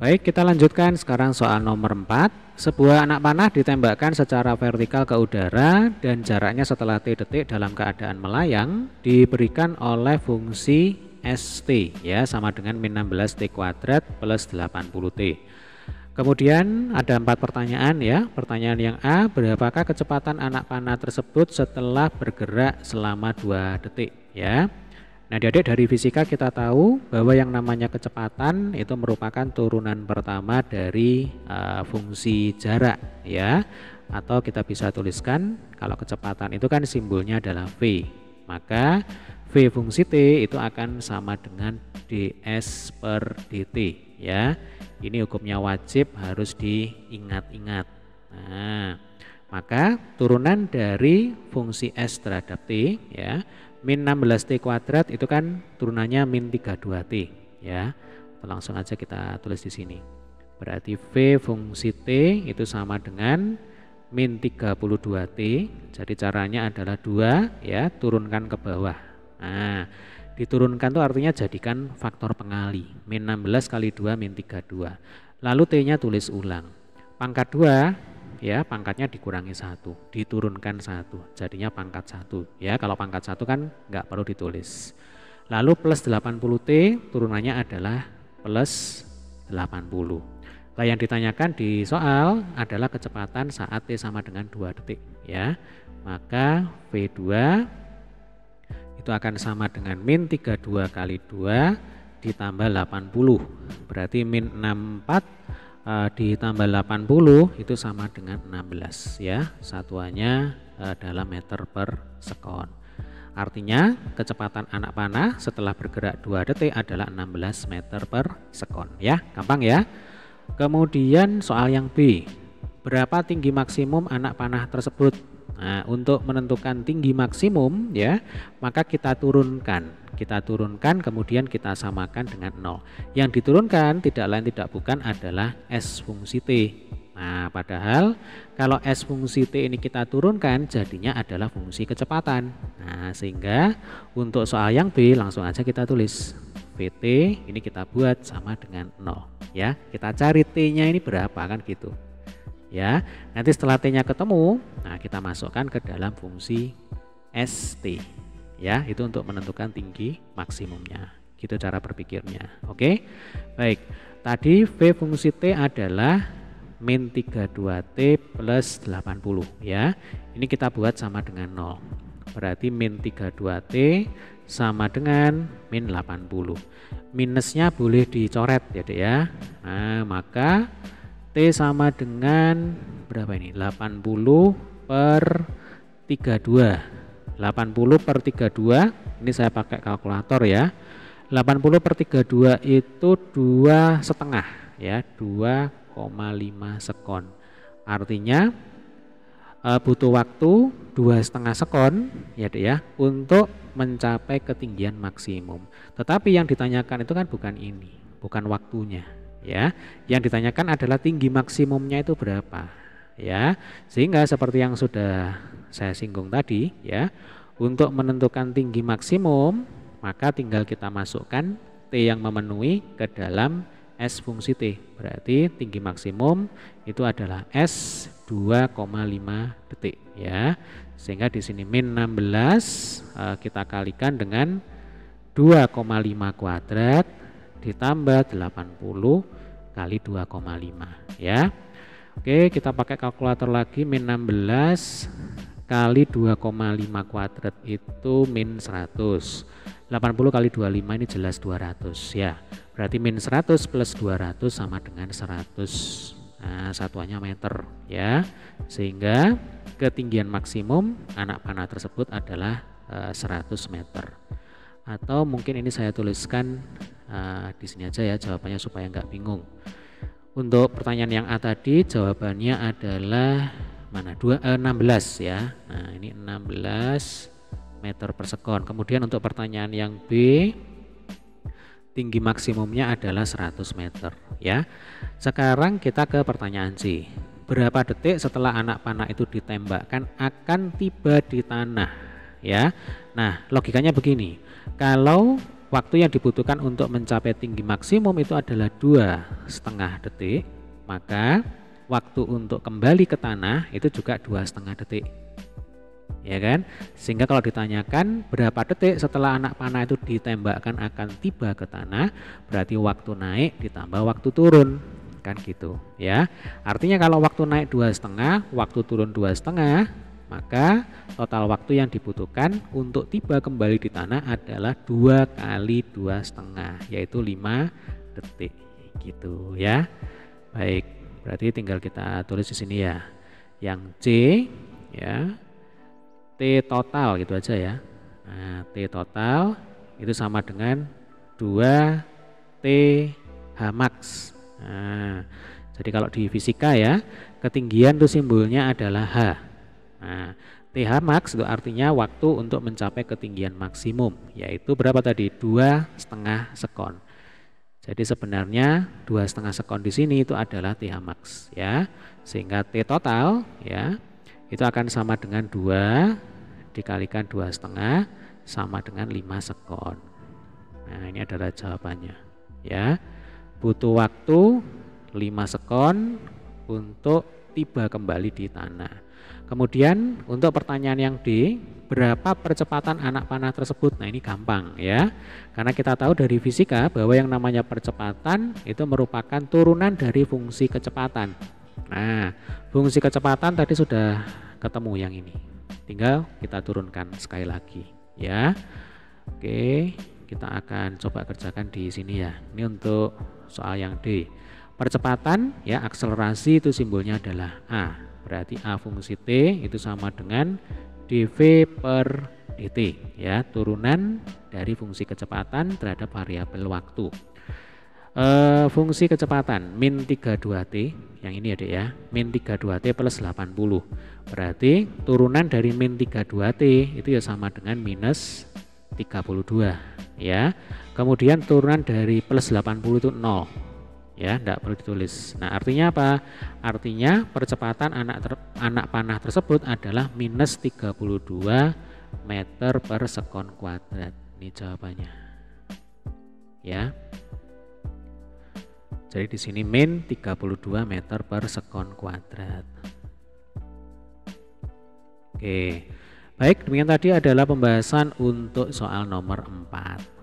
Baik, kita lanjutkan sekarang soal nomor 4. Sebuah anak panah ditembakkan secara vertikal ke udara dan jaraknya setelah T detik dalam keadaan melayang diberikan oleh fungsi ST ya sama dengan min 16T kuadrat plus 80T. Kemudian ada 4 pertanyaan ya. Pertanyaan yang A, berapakah kecepatan anak panah tersebut setelah bergerak selama 2 detik ya. Nah, adik-adik, dari fisika kita tahu bahwa yang namanya kecepatan itu merupakan turunan pertama dari fungsi jarak ya. Atau kita bisa tuliskan kalau kecepatan itu kan simbolnya adalah V. Maka V fungsi T itu akan sama dengan ds per dt ya. Ini hukumnya wajib harus diingat-ingat. Nah, maka turunan dari fungsi S terhadap T ya, min 16T kuadrat itu kan turunannya min 32T ya. Langsung aja kita tulis di sini. Berarti V fungsi T itu sama dengan min 32T. Jadi caranya adalah 2 ya, turunkan ke bawah. Nah, diturunkan itu artinya jadikan faktor pengali. Min 16 kali 2 min 32. Lalu T-nya tulis ulang. Pangkat 2 ya, pangkatnya dikurangi 1, diturunkan 1, jadinya pangkat 1 ya. Kalau pangkat 1 kan nggak perlu ditulis. Lalu plus 80T turunannya adalah plus 80. Nah, yang ditanyakan di soal adalah kecepatan saat T sama dengan 2 detik ya. Maka V2 itu akan sama dengan min 32 kali 2 ditambah 80. Berarti min 64 ditambah 80 itu sama dengan 16 ya. Satuannya dalam meter per sekon. Artinya kecepatan anak panah setelah bergerak 2 detik adalah 16 meter per sekon ya. Gampang ya. Kemudian soal yang B. Berapa tinggi maksimum anak panah tersebut? Nah, untuk menentukan tinggi maksimum ya, maka kita turunkan kemudian kita samakan dengan 0. Yang diturunkan tidak lain tidak bukan adalah S fungsi T. Nah, padahal kalau S fungsi T ini kita turunkan jadinya adalah fungsi kecepatan. Nah, sehingga untuk soal yang B langsung aja kita tulis VT ini kita buat sama dengan 0 ya. Kita cari T-nya ini berapa kan gitu. Ya, nanti setelah T-nya ketemu, nah kita masukkan ke dalam fungsi ST. Ya, itu untuk menentukan tinggi maksimumnya. Gitu cara berpikirnya. Oke. Baik. Tadi V fungsi T adalah min 32T plus 80 ya. Ini kita buat sama dengan 0. Berarti min 32T sama dengan min 80. Minusnya boleh dicoret ya, Dek ya. Nah, maka T sama dengan berapa ini? 80 per 32. 80 per 32, ini saya pakai kalkulator ya. 80 per 32 itu 2,5 ya, 2,5 sekon. Artinya butuh waktu 2,5 sekon ya, Dek ya, untuk mencapai ketinggian maksimum. Tetapi yang ditanyakan itu kan bukan ini, bukan waktunya. Ya, yang ditanyakan adalah tinggi maksimumnya itu berapa ya. Sehingga seperti yang sudah saya singgung tadi ya, untuk menentukan tinggi maksimum maka tinggal kita masukkan T yang memenuhi ke dalam S fungsi T. Berarti tinggi maksimum itu adalah S 2,5 detik ya. Sehingga di sini min 16 kita kalikan dengan 2,5 kuadrat ditambah 80 kali 2,5 ya. Oke, kita pakai kalkulator lagi. Min 16 kali 2,5 kuadrat itu min 100. 80 kali 25 ini jelas 200 ya. Berarti min 100 plus 200 sama dengan 100. Nah, satuannya meter ya. Sehingga ketinggian maksimum anak panah tersebut adalah 100 meter. Atau mungkin ini saya tuliskan di sini aja ya jawabannya supaya nggak bingung. Untuk pertanyaan yang A tadi jawabannya adalah mana? 16 ya. Nah, ini 16 meter per sekon. Kemudian untuk pertanyaan yang B, tinggi maksimumnya adalah 100 meter ya. Sekarang kita ke pertanyaan C. Berapa detik setelah anak panah itu ditembakkan akan tiba di tanah ya. Nah, logikanya begini. Kalau waktu yang dibutuhkan untuk mencapai tinggi maksimum itu adalah 2,5 detik, maka waktu untuk kembali ke tanah itu juga 2,5 detik. Ya kan? Sehingga kalau ditanyakan berapa detik setelah anak panah itu ditembakkan akan tiba ke tanah, berarti waktu naik ditambah waktu turun, kan gitu ya. Artinya kalau waktu naik 2,5, waktu turun 2,5, maka total waktu yang dibutuhkan untuk tiba kembali di tanah adalah 2 kali 2,5, yaitu 5 detik gitu ya. Baik, berarti tinggal kita tulis di sini ya. Yang C ya, T total gitu aja ya. Nah, T total itu sama dengan 2 TH max. Nah, jadi kalau di fisika ya, ketinggian itu simbolnya adalah H. Nah, TH max itu artinya waktu untuk mencapai ketinggian maksimum, yaitu berapa tadi? 2,5 sekon. Jadi sebenarnya 2,5 sekon di sini itu adalah TH max ya. Sehingga T total ya itu akan sama dengan 2 dikalikan 2,5 sama dengan 5 sekon. Nah, ini adalah jawabannya ya. Butuh waktu 5 sekon untuk tiba kembali di tanah. Kemudian untuk pertanyaan yang D, berapa percepatan anak panah tersebut? Nah, ini gampang ya. Karena kita tahu dari fisika bahwa yang namanya percepatan itu merupakan turunan dari fungsi kecepatan. Nah, fungsi kecepatan tadi sudah ketemu yang ini. Tinggal kita turunkan sekali lagi ya. Oke, kita akan coba kerjakan di sini ya. Ini untuk soal yang D. Percepatan ya, akselerasi itu simbolnya adalah A. Berarti A fungsi T itu sama dengan dv per dt ya, turunan dari fungsi kecepatan terhadap variabel waktu. Fungsi kecepatan min 32T yang ini ya Dek ya, min 32T plus 80, berarti turunan dari min 32T itu ya sama dengan minus 32 ya. Kemudian turunan dari plus 80 itu 0 ya, tidak perlu ditulis. Nah, artinya apa? Artinya percepatan anak panah tersebut adalah minus 32 meter per sekon kuadrat. Ini jawabannya ya. Jadi di sini min 32 meter per sekon kuadrat. Oke. Baik, demikian tadi adalah pembahasan untuk soal nomor 4.